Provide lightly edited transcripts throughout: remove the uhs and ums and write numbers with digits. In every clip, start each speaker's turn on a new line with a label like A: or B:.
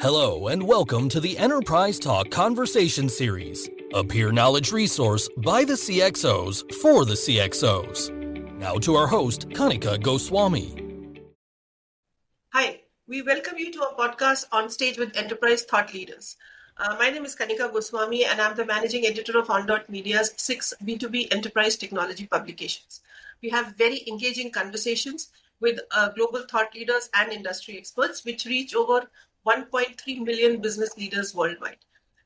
A: Hello and welcome to the Enterprise Talk Conversation Series, a peer knowledge resource by the CXOs for the CXOs. Now to our host, Kanika Goswami.
B: Hi, we welcome you to our podcast On Stage with Enterprise Thought Leaders. My name is Kanika Goswami and I'm the managing editor of On.media's 6 B2B enterprise technology publications. We have very engaging conversations with global thought leaders and industry experts, which reach over 1.3 million business leaders worldwide.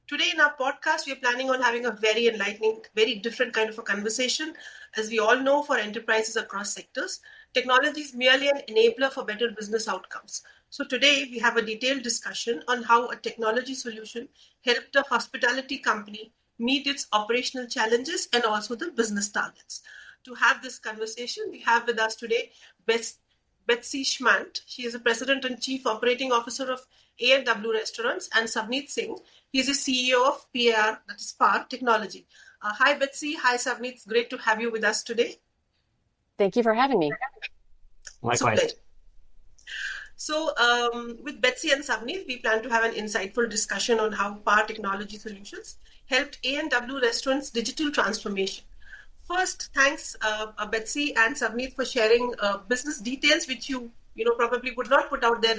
B: Today in our podcast, we are planning on having a very enlightening, very different kind of a conversation. As we all know, for enterprises across sectors, technology is merely an enabler for better business outcomes. So today we have a detailed discussion on how a technology solution helped a hospitality company meet its operational challenges and also the business targets. To have this conversation, we have with us today Betsy Schmandt. She is the President and Chief Operating Officer of A&W Restaurants, and Savneet Singh. He is the CEO of PAR, that is PAR Technology. Hi, Betsy. Hi, Savneet. It's great to have you with us today.
C: Thank you for having me.
D: Likewise.
B: So with Betsy and Savneet, we plan to have an insightful discussion on how PAR Technology Solutions helped A&W Restaurants Digital Transformation. First, thanks Betsy and Savneet for sharing business details, which you probably would not put out there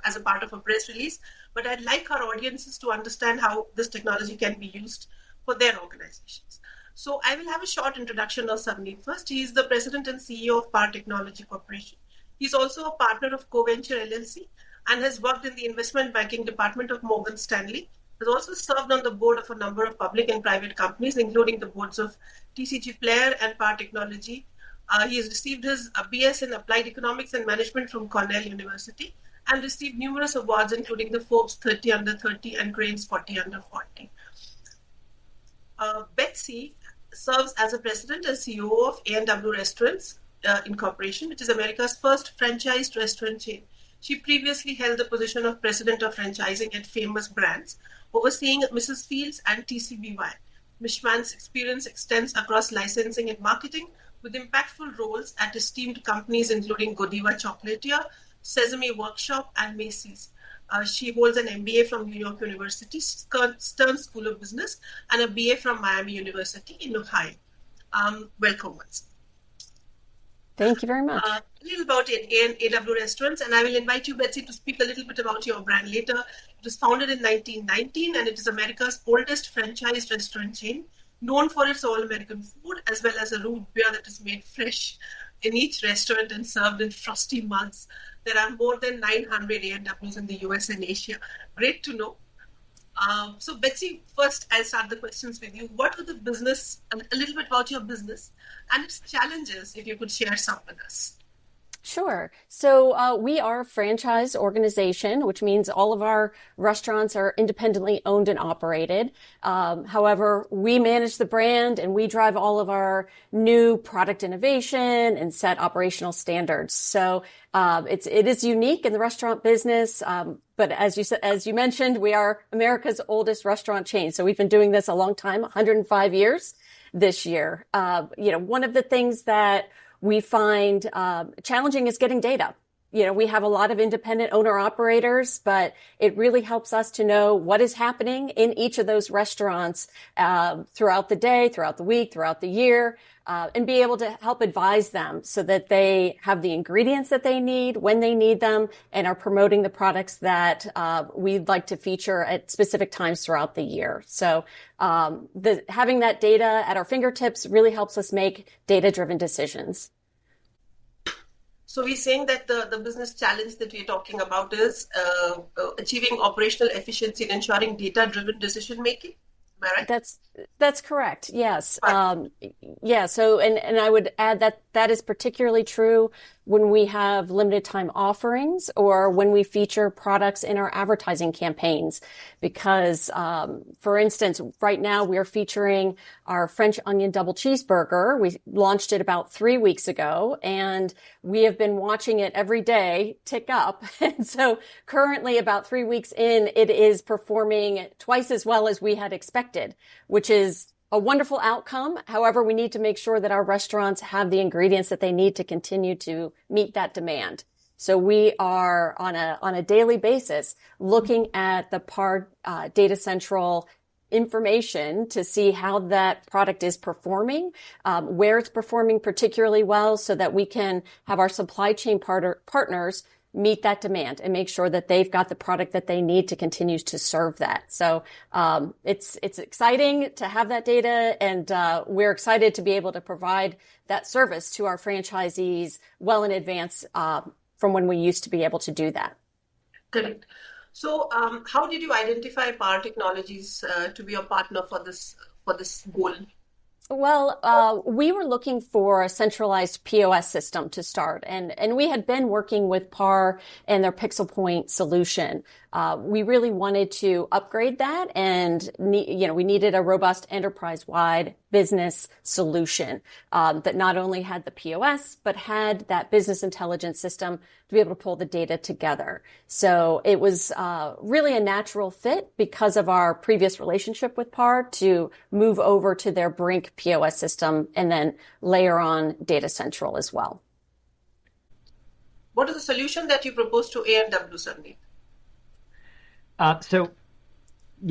B: as a part of a press release. But I'd like our audiences to understand how this technology can be used for their organizations. So I will have a short introduction of Savneet first. He is the President and CEO of PAR Technology Corporation. He's also a partner of CoVenture LLC and has worked in the investment banking department of Morgan Stanley. Has also served on the board of a number of public and private companies, including the boards of TCG Player and PAR Technology. He has received his BS in Applied Economics and Management from Cornell University and received numerous awards, including the Forbes 30 Under 30 and Crain's 40 Under 40. Betsy serves as a president and CEO of A&W Restaurants Incorporation, which is America's first franchised restaurant chain. She previously held the position of president of franchising at Famous Brands, overseeing Mrs. Fields and TCBY. Ms. Schmandt's experience extends across licensing and marketing, with impactful roles at esteemed companies including Godiva Chocolatier, Sesame Workshop, and Macy's. She holds an MBA from New York University, Stern School of Business, and a BA from Miami University in Ohio. Welcome once.
C: Thank you very much.
B: A little about A&W Restaurants, and I will invite you, Betsy, to speak a little bit about your brand later. It was founded in 1919, and it is America's oldest franchised restaurant chain, known for its all-American food, as well as a root beer that is made fresh in each restaurant and served in frosty mugs. There are more than 900 A&Ws in the US and Asia. Great to know. So Betsy, first I'll start the questions with you. What was the business, a little bit about your business and its challenges, if you could share some with us?
C: Sure. So we are a franchise organization, which means all of our restaurants are independently owned and operated. However, we manage the brand and we drive all of our new product innovation and set operational standards. So it is unique in the restaurant business. But as you mentioned, we are America's oldest restaurant chain. So we've been doing this a long time, 105 years this year. One of the things that we find challenging is getting data. We have a lot of independent owner operators, but it really helps us to know what is happening in each of those restaurants throughout the day, throughout the week, throughout the year, and be able to help advise them so that they have the ingredients that they need when they need them and are promoting the products that we'd like to feature at specific times throughout the year. So having that data at our fingertips really helps us make data-driven decisions.
B: So we're saying that the business challenge that we're talking about is achieving operational efficiency and ensuring data-driven decision-making. Am I right?
C: That's correct. Yes. Yeah. So, and I would add that is particularly true when we have limited time offerings or when we feature products in our advertising campaigns. Because, for instance, right now we are featuring our French onion double cheeseburger. We launched it about 3 weeks ago and we have been watching it every day tick up. And so currently about 3 weeks in, it is performing twice as well as we had expected, which is a wonderful outcome. However, we need to make sure that our restaurants have the ingredients that they need to continue to meet that demand. So we are on a daily basis looking at the PAR Data Central information to see how that product is performing, where it's performing particularly well, so that we can have our supply chain partners meet that demand and make sure that they've got the product that they need to continue to serve that. So it's exciting to have that data, and we're excited to be able to provide that service to our franchisees well in advance from when we used to be able to do that.
B: Correct. So how did you identify Power Technologies to be a partner for this goal?
C: Well, we were looking for a centralized POS system to start, and we had been working with PAR and their Pixel Point solution. We really wanted to upgrade that, and we needed a robust enterprise-wide business solution that not only had the POS but had that business intelligence system to be able to pull the data together. So it was really a natural fit because of our previous relationship with PAR to move over to their Brink POS system and then layer on Data Central as well.
B: What is the solution that you propose to A&W, Savneet?
D: So,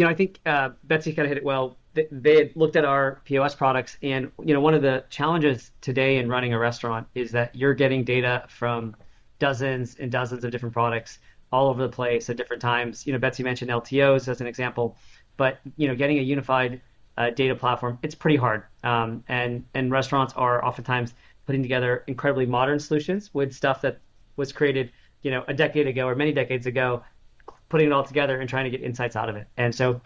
D: I think Betsy kind of hit it well. They had looked at our POS products, and one of the challenges today in running a restaurant is that you're getting data from dozens and dozens of different products all over the place at different times. Betsy mentioned LTOs as an example, but getting a unified data platform, it's pretty hard. And restaurants are oftentimes putting together incredibly modern solutions with stuff that was created, a decade ago or many decades ago, putting it all together and trying to get insights out of it. And so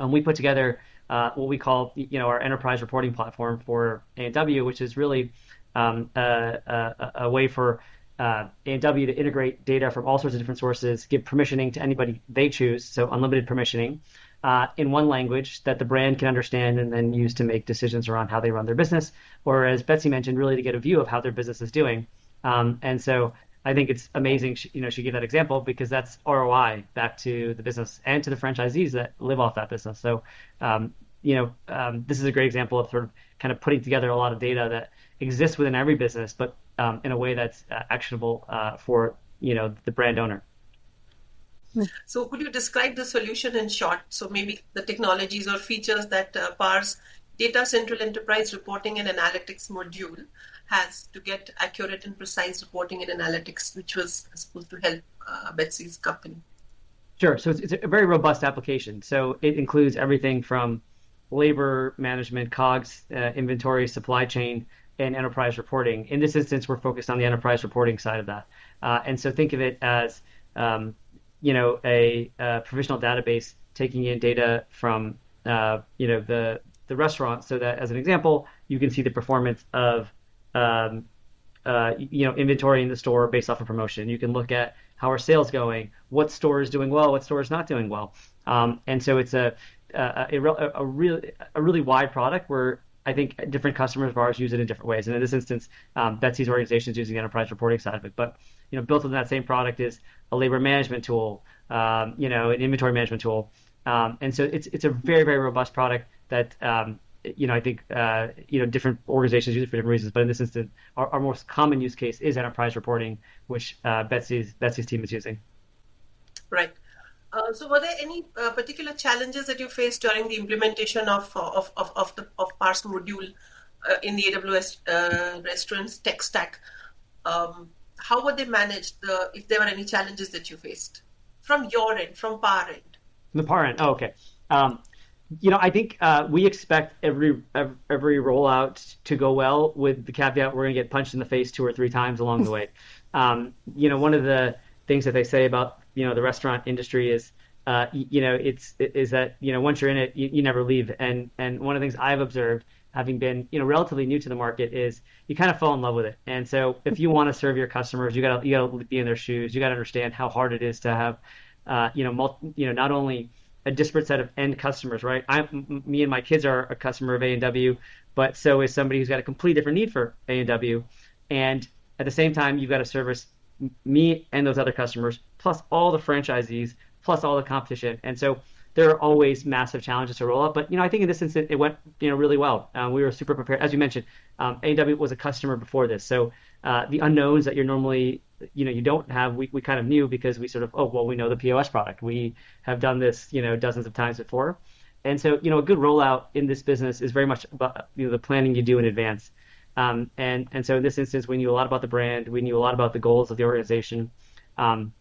D: we put together what we call, our enterprise reporting platform for A&W, which is really a way for A&W to integrate data from all sorts of different sources, give permissioning to anybody they choose, so unlimited permissioning, in one language that the brand can understand and then use to make decisions around how they run their business, or as Betsy mentioned, really to get a view of how their business is doing. And so I think it's amazing, she gave that example because that's ROI back to the business and to the franchisees that live off that business. So, this is a great example of sort of kind of putting together a lot of data that exists within every business, but in a way that's actionable for, the brand owner.
B: So could you describe the solution in short? So maybe the technologies or features that PAR's Data Central Enterprise Reporting and Analytics module has to get accurate and precise reporting and analytics, which was supposed to help Betsy's company.
D: Sure. So it's a very robust application. So it includes everything from labor management, COGS, inventory, supply chain, and enterprise reporting. In this instance, we're focused on the enterprise reporting side of that. And so think of it as, a provisional database taking in data from, the restaurant, so that, as an example, you can see the performance of inventory in the store based off of promotion. You can look at how are sales going, what store is doing well, what store is not doing well. And so it's a really wide product where I think different customers of ours use it in different ways. And in this instance, Betsy's organization is using the enterprise reporting side of it. But built on that same product is a labor management tool, an inventory management tool. And so it's a very, very robust product that I think different organizations use it for different reasons. But in this instance, our most common use case is enterprise reporting, which Betsy's team is using.
B: Right. So were there any particular challenges that you faced during the implementation of PAR's module in the AWS restaurants tech stack? How were they managed? If there were any challenges that you faced from your end, from PAR end?
D: The PAR end. Oh, okay. I think we expect every rollout to go well, with the caveat we're going to get punched in the face 2 or 3 times along the way. One of the things that they say about the restaurant industry is is that once you're in it, you never leave. And one of the things I've observed, having been relatively new to the market, is you kind of fall in love with it. And so if you want to serve your customers, you gotta be in their shoes. You gotta understand how hard it is to have not only a disparate set of end customers, right? Me and my kids are a customer of A&W, but so is somebody who's got a completely different need for A&W. And at the same time, you've got to service me and those other customers, plus all the franchisees, plus all the competition. And so there are always massive challenges to roll out. But, I think in this instance, it went, really well. We were super prepared. As you mentioned, A&W was a customer before this. So the unknowns that you're normally, you don't have, we kind of knew because we sort of, oh, well, we know the POS product. We have done this, dozens of times before. And so, a good rollout in this business is very much about, the planning you do in advance. And so in this instance, we knew a lot about the brand. We knew a lot about the goals of the organization. And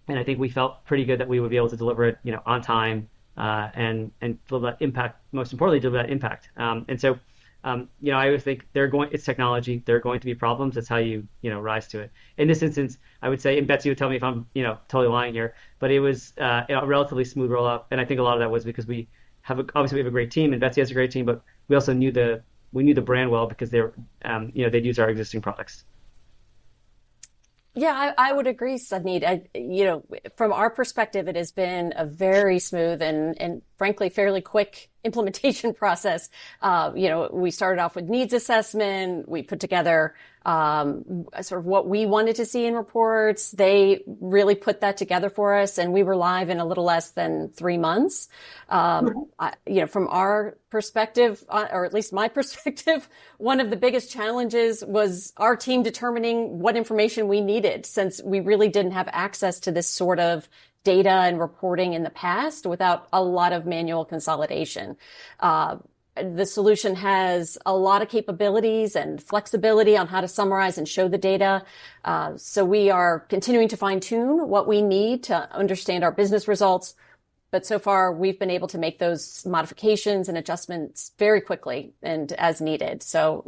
D: I think we felt pretty good that we would be able to deliver it, on time, and deliver that impact, most importantly, deliver that impact. And so, I always think it's technology. There are going to be problems. That's how you, rise to it. In this instance, I would say, and Betsy would tell me if I'm, totally lying here, but it was a relatively smooth rollout. And I think a lot of that was because obviously we have a great team, and Betsy has a great team, but we also knew the brand well because they'd use our existing products.
C: Yeah, I would agree, Savneet. From our perspective, it has been a very smooth and frankly, fairly quick implementation process. We started off with needs assessment. We put together sort of what we wanted to see in reports. They really put that together for us, and we were live in a little less than 3 months. From our perspective, or at least my perspective, one of the biggest challenges was our team determining what information we needed, since we really didn't have access to this sort of data and reporting in the past without a lot of manual consolidation. The solution has a lot of capabilities and flexibility on how to summarize and show the data. So we are continuing to fine tune what we need to understand our business results. But so far, we've been able to make those modifications and adjustments very quickly and as needed. So,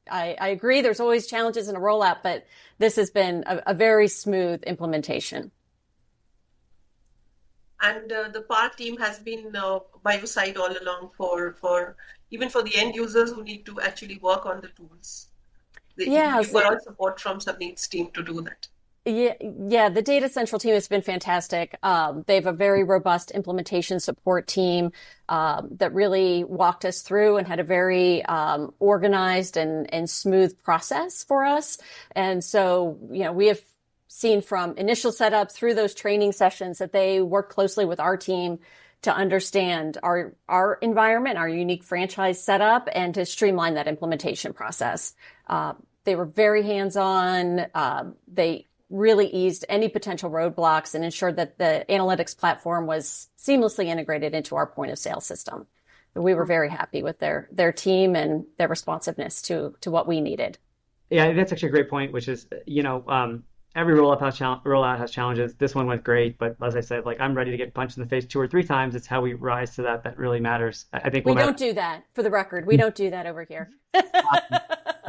C: I agree there's always challenges in a rollout, but this has been a very smooth implementation.
B: And the PAR team has been by your side all along for even for the end users who need to actually work on the tools. You got all support from Savneet's team to do that.
C: Yeah, the Data Central team has been fantastic. They have a very robust implementation support team that really walked us through and had a very organized and smooth process for us. And so, we have seen from initial setup through those training sessions that they work closely with our team to understand our environment, our unique franchise setup, and to streamline that implementation process. They were very hands-on. They really eased any potential roadblocks and ensured that the analytics platform was seamlessly integrated into our point of sale system. We were very happy with their team and their responsiveness to what we needed.
D: Yeah, that's actually a great point, which is, every rollout has challenges. This one went great, but as I said, I'm ready to get punched in the face 2 or 3 times. It's how we rise to that really matters. I think
C: we don't do that, for the record. We don't do that over here.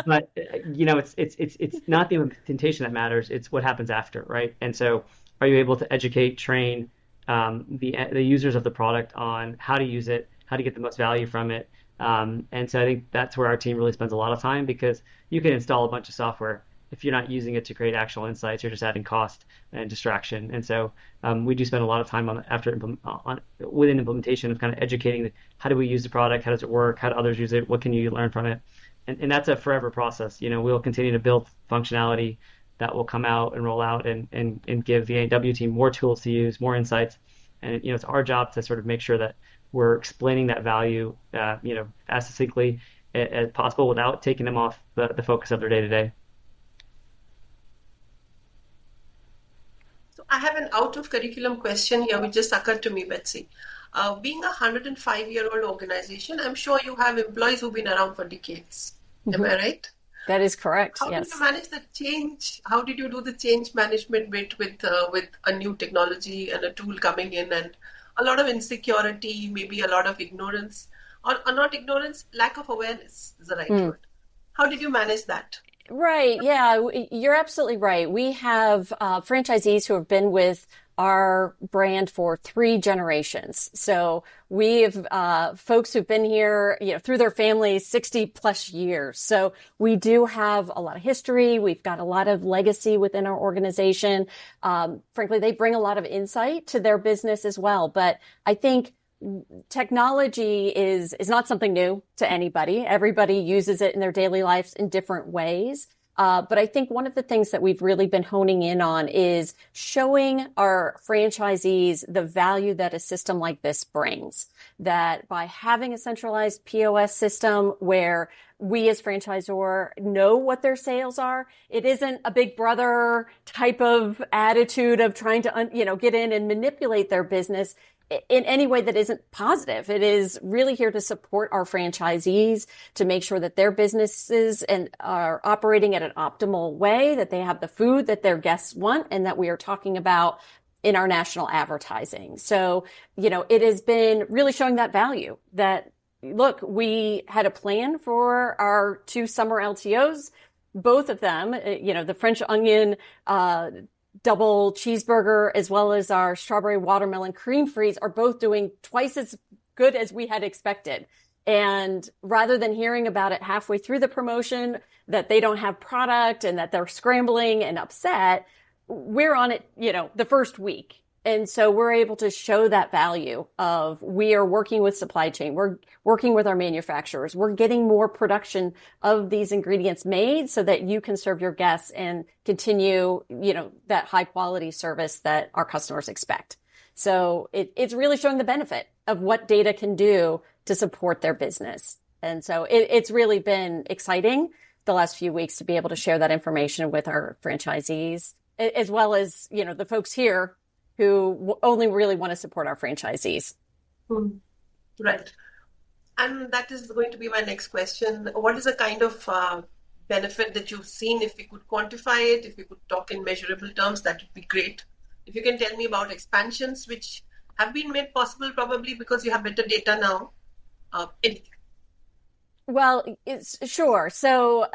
D: But it's not the implementation that matters. It's what happens after, right? And so, are you able to educate, train the users of the product on how to use it, how to get the most value from it? And so I think that's where our team really spends a lot of time, because you can install a bunch of software. If you're not using it to create actual insights, you're just adding cost and distraction. And so we do spend a lot of time within implementation of kind of educating how do we use the product, how does it work, how do others use it, what can you learn from it, and that's a forever process. We'll continue to build functionality that will come out and roll out and give the A&W team more tools to use, more insights, and it's our job to sort of make sure that we're explaining that value as succinctly as possible without taking them off the focus of their day to day.
B: I have an out-of-curriculum question here, which just occurred to me, Betsy. Being a 105-year-old organization, I'm sure you have employees who've been around for decades. Am I right?
C: That is correct.
B: How
C: yes.
B: did you manage the change? How did you do the change management bit with a new technology and a tool coming in, and a lot of insecurity, maybe a lot of ignorance, or not ignorance, lack of awareness is the right word. How did you manage that?
C: Right. Yeah, you're absolutely right. We have franchisees who have been with our brand for 3 generations. So we have folks who've been here, through their families, 60 plus years. So we do have a lot of history. We've got a lot of legacy within our organization. Frankly, they bring a lot of insight to their business as well. But I think technology is not something new to anybody. Everybody uses it in their daily lives in different ways. But I think one of the things that we've really been honing in on is showing our franchisees the value that a system like this brings. That by having a centralized POS system where we as franchisor know what their sales are, it isn't a big brother type of attitude of trying to, get in and manipulate their business in any way that isn't positive. It is really here to support our franchisees to make sure that their businesses are operating at an optimal way, that they have the food that their guests want, and that we are talking about in our national advertising. So, it has been really showing that value that, look, we had a plan for our 2 summer LTOs, both of them, the French onion, double cheeseburger, as well as our strawberry watermelon cream freeze are both doing twice as good as we had expected. And rather than hearing about it halfway through the promotion, that they don't have product and that they're scrambling and upset, we're on it, the first week. And so we're able to show that value of we are working with supply chain. We're working with our manufacturers. We're getting more production of these ingredients made so that you can serve your guests and continue, that high quality service that our customers expect. So it's really showing the benefit of what data can do to support their business. And so it's really been exciting the last few weeks to be able to share that information with our franchisees, as well as, the folks here who only really want to support our franchisees.
B: Right. And that is going to be my next question. What is the kind of benefit that you've seen? If we could quantify it, if we could talk in measurable terms, that would be great. If you can tell me about expansions which have been made possible probably because you have better data now. Anything.
C: Well, sure. So,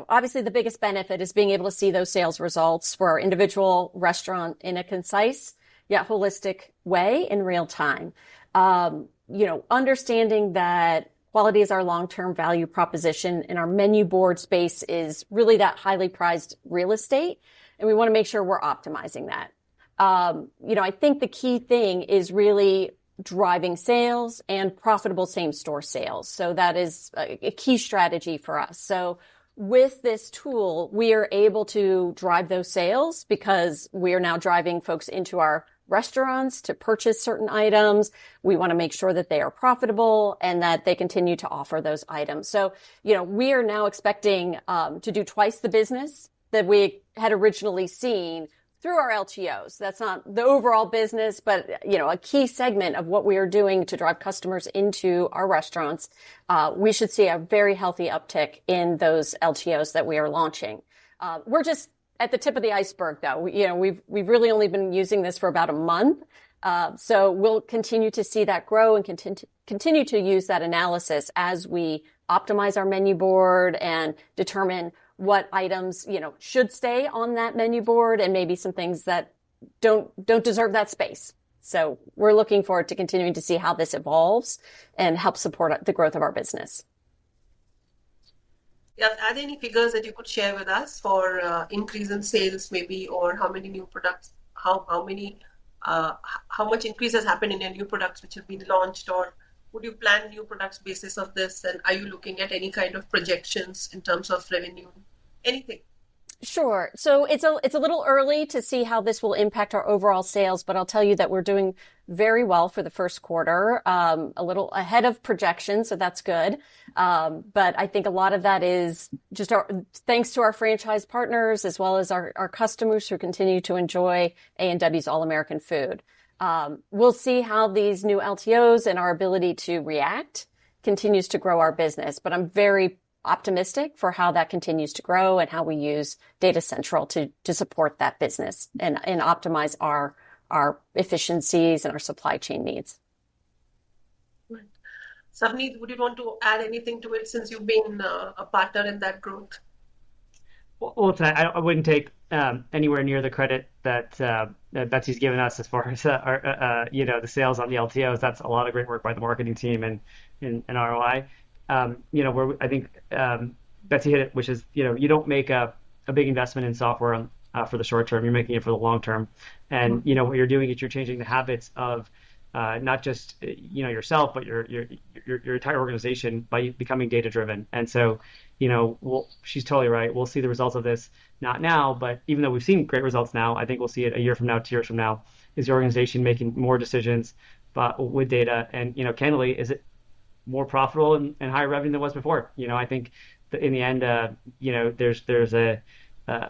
C: obviously the biggest benefit is being able to see those sales results for our individual restaurant in a concise yet holistic way in real time. Understanding that quality is our long-term value proposition and our menu board space is really that highly prized real estate. And we want to make sure we're optimizing that. I think the key thing is really driving sales and profitable same-store sales. So that is a key strategy for us. So with this tool, we are able to drive those sales because we are now driving folks into our restaurants to purchase certain items. We want to make sure that they are profitable and that they continue to offer those items. So, we are now expecting to do twice the business that we had originally seen through our LTOs. That's not the overall business, but, a key segment of what we are doing to drive customers into our restaurants. We should see a very healthy uptick in those LTOs that we are launching. We're just at the tip of the iceberg, though. We've really only been using this for about a month. So we'll continue to see that grow and continue to use that analysis as we optimize our menu board and determine what items, should stay on that menu board and maybe some things that don't deserve that space. So we're looking forward to continuing to see how this evolves and help support the growth of our business.
B: Yeah, are there any figures that you could share with us for increase in sales maybe, or how many new products, how much increase has happened in your new products which have been launched, or would you plan new products basis of this? And are you looking at any kind of projections in terms of revenue? Anything?
C: Sure. So it's a little early to see how this will impact our overall sales, but I'll tell you that we're doing very well for the first quarter, a little ahead of projections, so that's good. But I think a lot of that is just thanks to our franchise partners as well as our customers who continue to enjoy A&W's All-American food. We'll see how these new LTOs and our ability to react continues to grow our business, but I'm very optimistic for how that continues to grow and how we use Data Central to support that business and optimize our efficiencies and our supply chain needs.
B: Right. Savneet, would you want to add anything to it since you've been a partner in that growth?
D: Well, I wouldn't take anywhere near the credit that Betsy's given us as far as the sales on the LTOs. That's a lot of great work by the marketing team and ROI. Where I think Betsy hit it, which is you don't make a big investment in software for the short term. You're making it for the long term. And what you're doing is you're changing the habits of not just yourself, but your entire organization by becoming data driven. And so, she's totally right. We'll see the results of this not now, but even though we've seen great results now, I think we'll see it a year from now, 2 years from now. Is the organization making more decisions with data? And candidly, is it more profitable and higher revenue than it was before? I think that in the end, there's a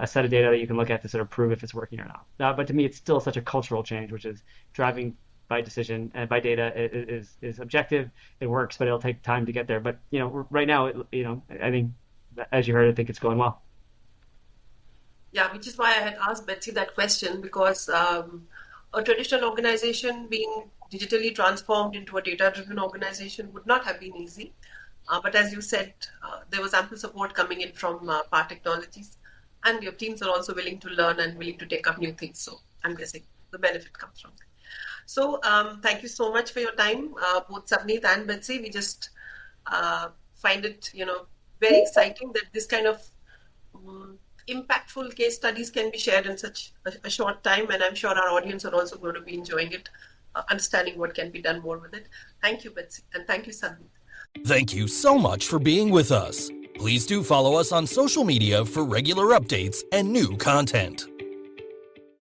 D: set of data that you can look at to sort of prove if it's working or not. But to me, it's still such a cultural change, which is driving by decision and by data is objective. It works, but it'll take time to get there. But right now, I think, as you heard, I think it's going well.
B: Yeah, which is why I had asked Betsy that question, because a traditional organization being digitally transformed into a data-driven organization would not have been easy. But as you said, there was ample support coming in from Par Technologies, and your teams are also willing to learn and willing to take up new things. So I'm guessing the benefit comes from there. So thank you so much for your time, both Savneet and Betsy. We just find it, very exciting that this kind of impactful case studies can be shared in such a short time, and I'm sure our audience are also going to be enjoying it, understanding what can be done more with it. Thank you, Betsy, and thank you, Savneet.
A: Thank you so much for being with us. Please do follow us on social media for regular updates and new content.